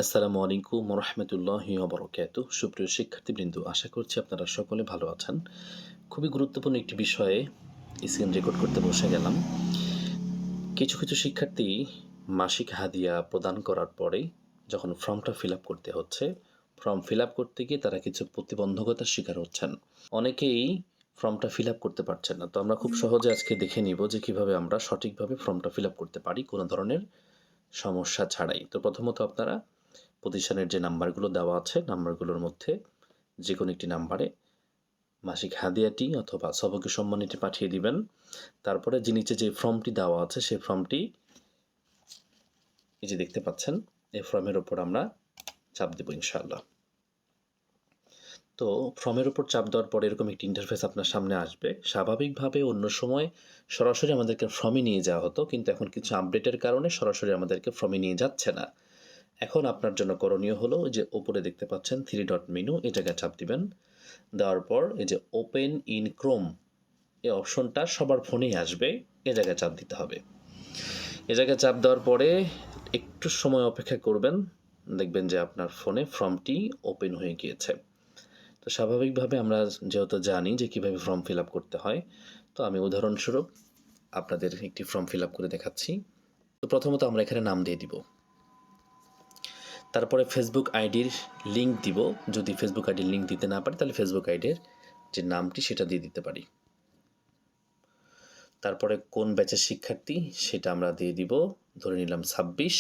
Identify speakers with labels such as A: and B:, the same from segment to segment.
A: আসসালামু আলাইকুম রহমতুল্লাহি ওবরাকাতুহু। সুপ্রিয় শিক্ষার্থীবৃন্দ, আশা করছি আপনারা সকলে ভালো আছেন। খুবই গুরুত্বপূর্ণ একটি বিষয়ে স্ক্রিন রেকর্ড করতে বসে গেলাম। কিছু কিছু শিক্ষার্থী মাসিক হাদিয়া প্রদান করার পরে যখন ফর্মটা ফিল আপ করতে হচ্ছে, ফর্ম ফিল আপ করতে গিয়ে তারা কিছু প্রতিবন্ধকতার শিকার হচ্ছেন। অনেকেই ফর্মটা ফিল আপ করতে পারছেন না। তো আমরা খুব সহজে আজকে দেখে নিব যে কীভাবে আমরা সঠিকভাবে ফর্মটা ফিল আপ করতে পারি কোনো ধরনের সমস্যা ছাড়াই। তো প্রথমত আপনারা প্রতিষ্ঠানের যে নাম্বারগুলো দেওয়া আছে, নাম্বারগুলোর মধ্যে যে কোনো একটি নাম্বারে মাসিক হাদিয়াটি অথবা সবকে সম্মানীটি পাঠিয়ে দিবেন। তারপরে যে নিচে যে ফর্মটি দেওয়া আছে সেই ফর্মটি এই যে দেখতে পাচ্ছেন, এই ফর্মের ওপর আমরা চাপ দেব ইনশাআল্লাহ। তো ফর্মের উপর চাপ দেওয়ার পরে এরকম একটি ইন্টারফেস আপনার সামনে আসবে। স্বাভাবিকভাবে অন্য সময় সরাসরি আমাদেরকে ফর্মে নিয়ে যাওয়া হতো, কিন্তু এখন কিছু আপডেটের কারণে সরাসরি আমাদেরকে ফর্মে নিয়ে যাচ্ছে না। এখন আপনার জন্য করণীয় হলো যে উপরে দেখতে পাচ্ছেন 3 ডট মেনু, এই জায়গায় চাপ দিবেন। দেওয়ার পর এই যে ওপেন ইন ক্রোম এই অপশনটা সবার ফোনেই আসবে, এ জায়গায় চাপ দিতে হবে। এ জায়গায় চাপ দেওয়ার পরে একটু সময় অপেক্ষা করবেন, দেখবেন যে আপনার ফোনে ফর্মটি ওপেন হয়ে গিয়েছে। তো স্বাভাবিকভাবে আমরা যেহেতু জানি যে কীভাবে ফর্ম ফিল আপ করতে হয়, তো আমি উদাহরণস্বরূপ আপনাদের একটি ফর্ম ফিল আপ করে দেখাচ্ছি। তো প্রথমত আমরা এখানে নাম দিয়ে দিব, তারপরে ফেসবুক আইডির লিঙ্ক দিব। যদি ফেসবুক আইডির লিঙ্ক দিতে না পারি তাহলে ফেসবুক আইডির যে নামটি সেটা দিয়ে দিতে পারি। তারপরে কোন ব্যাচের শিক্ষার্থী সেটা আমরা দিয়ে দিব, ধরে নিলাম 26।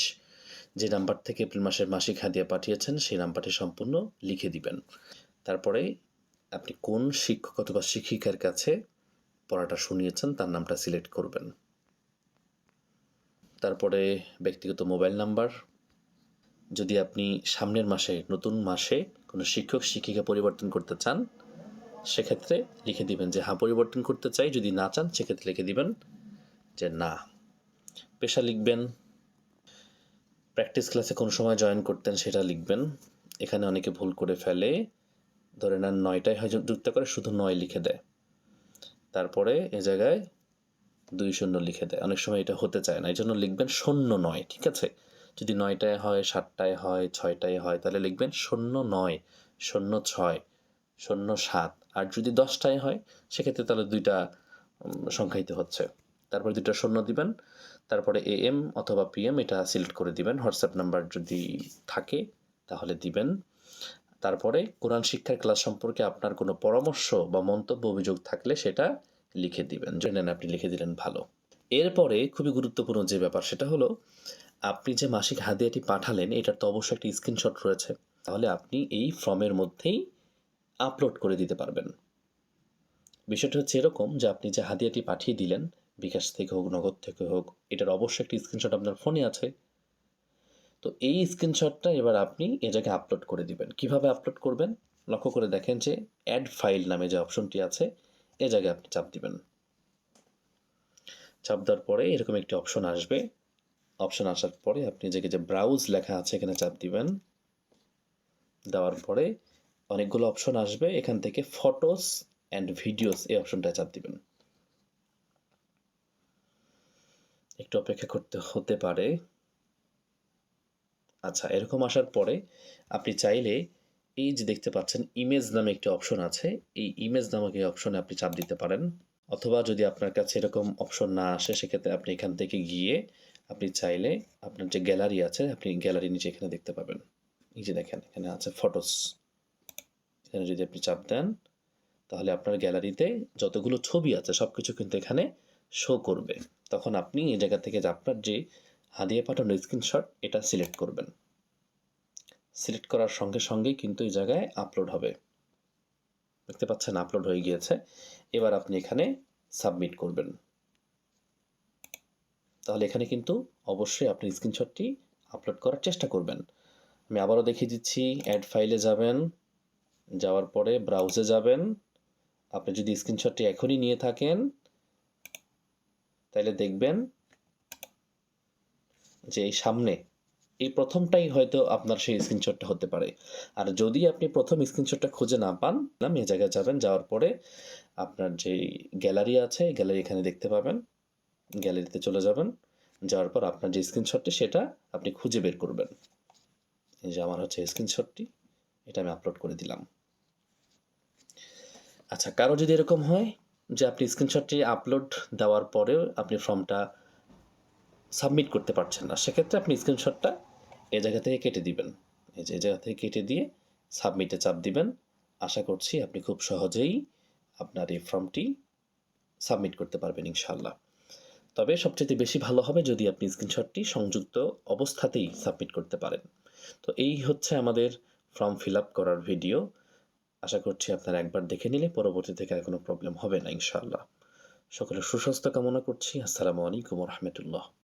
A: যে নাম্বার থেকে এপ্রিল মাসের মাসিক হাদিয়া পাঠিয়েছেন সেই নাম্বারটি সম্পূর্ণ লিখে দিবেন। তারপরে আপনি কোন শিক্ষক অথবা শিক্ষিকার কাছে পড়াটা শুনিয়েছেন তার নামটা সিলেক্ট করবেন। তারপরে ব্যক্তিগত মোবাইল নাম্বার, যদি আপনি সামনের মাসে নতুন মাসে কোনো শিক্ষক শিক্ষিকা পরিবর্তন করতে চান সেক্ষেত্রে লিখে দিবেন যে হ্যাঁ পরিবর্তন করতে চাই, যদি না চান সেক্ষেত্রে লিখে দিবেন যে না। পেশা লিখবেন, প্র্যাকটিস ক্লাসে কোন সময় জয়েন করতেন সেটা লিখবেন। এখানে অনেকে ভুল করে ফেলে, ধরে নেন 9টায় হয় যুক্ত করে শুধু 9 লিখে দেয়, তারপরে এ জায়গায় 20 লিখে দেয়। অনেক সময় এটা হতে চায় না, এই জন্য লিখবেন 09, ঠিক আছে? যদি 9টায় হয়, 7টায় হয়, 6টায় হয় তাহলে লিখবেন 09, 06, 07। আর যদি 10টায় হয় সেক্ষেত্রে তাহলে 2টা সংখ্যাইতে হচ্ছে, তারপরে 2টা শূন্য দিবেন। তারপরে AM অথবা PM এটা সিলেক্ট করে দিবেন। হোয়াটসঅ্যাপ নাম্বার যদি থাকে তাহলে দিবেন। তারপরে কোরআন শিক্ষার ক্লাস সম্পর্কে আপনার কোনো পরামর্শ বা মন্তব্য অভিযোগ থাকলে সেটা লিখে দিবেন। জানেন আপনি লিখে দিলেন ভালো। এরপরে খুবই গুরুত্বপূর্ণ যে ব্যাপার সেটা হলো, আপনি যে মাসিক হাদিয়াটি পাঠালেন এটার তো অবশ্যই একটা স্ক্রিনশট রয়েছে, তাহলে আপনি এই ফর্মের মধ্যেই আপলোড করে দিতে পারবেন। বিষয়টা হচ্ছে এরকম যে আপনি যে হাদিয়াটি পাঠিয়ে দিলেন বিকাশ থেকে হোক নগদ থেকে হোক, এটার অবশ্যই একটা স্ক্রিনশট আপনার ফোনে আছে। তো এই স্ক্রিনশটটা এবার আপনি এ জায়গায় আপলোড করে দিবেন। কিভাবে আপলোড করবেন লক্ষ্য করে দেখেন যে অ্যাড ফাইল নামে যে অপশনটি আছে এ জায়গায় আপনি চাপ দিবেন। চাপ দেওয়ার পরে এরকম একটি অপশন আসবে। অপশন আসার পরে আপনি যে ব্রাউজ লেখা আছে এখানে চাপ দিবেন। দেওয়ার পরে অনেকগুলো অপশন আসবে, এখান থেকে ফটোস অ্যান্ড ভিডিওস এই অপশনটায় চাপ দিবেন। একটু অপেক্ষা করতে হতে পারে। আচ্ছা, এরকম আসার পরে আপনি চাইলে এই যে দেখতে পাচ্ছেন ইমেজ নামে একটি অপশন আছে, এই ইমেজ নামক এই অপশনে আপনি চাপ দিতে পারেন। অথবা যদি আপনার কাছে এরকম অপশন না আসে সেক্ষেত্রে আপনি এখান থেকে গিয়ে আপনি চাইলে আপনার যে গ্যালারি আছে আপনি গ্যালারি নিচে এখানে দেখতে পাবেন। এই যে দেখেন এখানে আছে ফটোস, এখানে যদি আপনি চাপ দেন তাহলে আপনার গ্যালারিতে যতগুলো ছবি আছে সব কিছু কিন্তু এখানে শো করবে। তখন আপনি এই জায়গা থেকে যে আপনার যে হাদিয়া পাঠানো স্ক্রিনশট এটা সিলেক্ট করবেন। সিলেক্ট করার সঙ্গে সঙ্গেই কিন্তু এই জায়গায় আপলোড হবে। দেখতে পাচ্ছেন আপলোড হয়ে গিয়েছে। এবার আপনি এখানে সাবমিট করবেন। তাহলে এখানে কিন্তু অবশ্যই আপনি স্ক্রিনশটটি আপলোড করার চেষ্টা করবেন। আমি আবারও দেখিয়ে দিচ্ছি, অ্যাড ফাইলে যাবেন, যাওয়ার পরে ব্রাউজে যাবেন। আপনি যদি স্ক্রিনশটটি এখনই নিয়ে থাকেন তাহলে দেখবেন যে এই সামনে এই প্রথমটাই হয়তো আপনার সেই স্ক্রিনশটটা হতে পারে। আর যদি আপনি প্রথম স্ক্রিনশটটা খুঁজে না পান, এই জায়গায় যাবেন, যাওয়ার পরে আপনার যে গ্যালারি আছে গ্যালারি এখানে দেখতে পাবেন, গ্যালারিতে চলে যাবেন, যাওয়ার পর আপনার যে স্ক্রিনশটটি সেটা আপনি খুঁজে বের করবেন। এই যে আমার হচ্ছে স্ক্রিনশটটি, এটা আমি আপলোড করে দিলাম। আচ্ছা, কারো যদি এরকম হয় যে আপনি স্ক্রিনশটটি আপলোড দেওয়ার পরেও আপনি ফর্মটা সাবমিট করতে পারছেন না, সেক্ষেত্রে আপনি স্ক্রিনশটটা এ জায়গা থেকে কেটে দিবেন। এই যে এই জায়গা থেকে কেটে দিয়ে সাবমিটে চাপ দিবেন। আশা করছি আপনি খুব সহজেই আপনার এই ফর্মটি সাবমিট করতে পারবেন ইনশাআল্লাহ। তবে সবচাইতে বেশি ভালো হবে যদি আপনি স্ক্রিনশটটি সংযুক্ত অবস্থাতেই সাবমিট করতে পারেন। তো এই হচ্ছে আমাদের ফর্ম ফিল আপ করার ভিডিও। আশা করছি আপনারা একবার দেখে নিলে পরবর্তী থেকে আর কোনো প্রবলেম হবে না ইনশাআল্লাহ। সকলের সুস্বাস্থ্য কামনা করছি। আসসালামু আলাইকুম ওয়া রাহমাতুল্লাহ।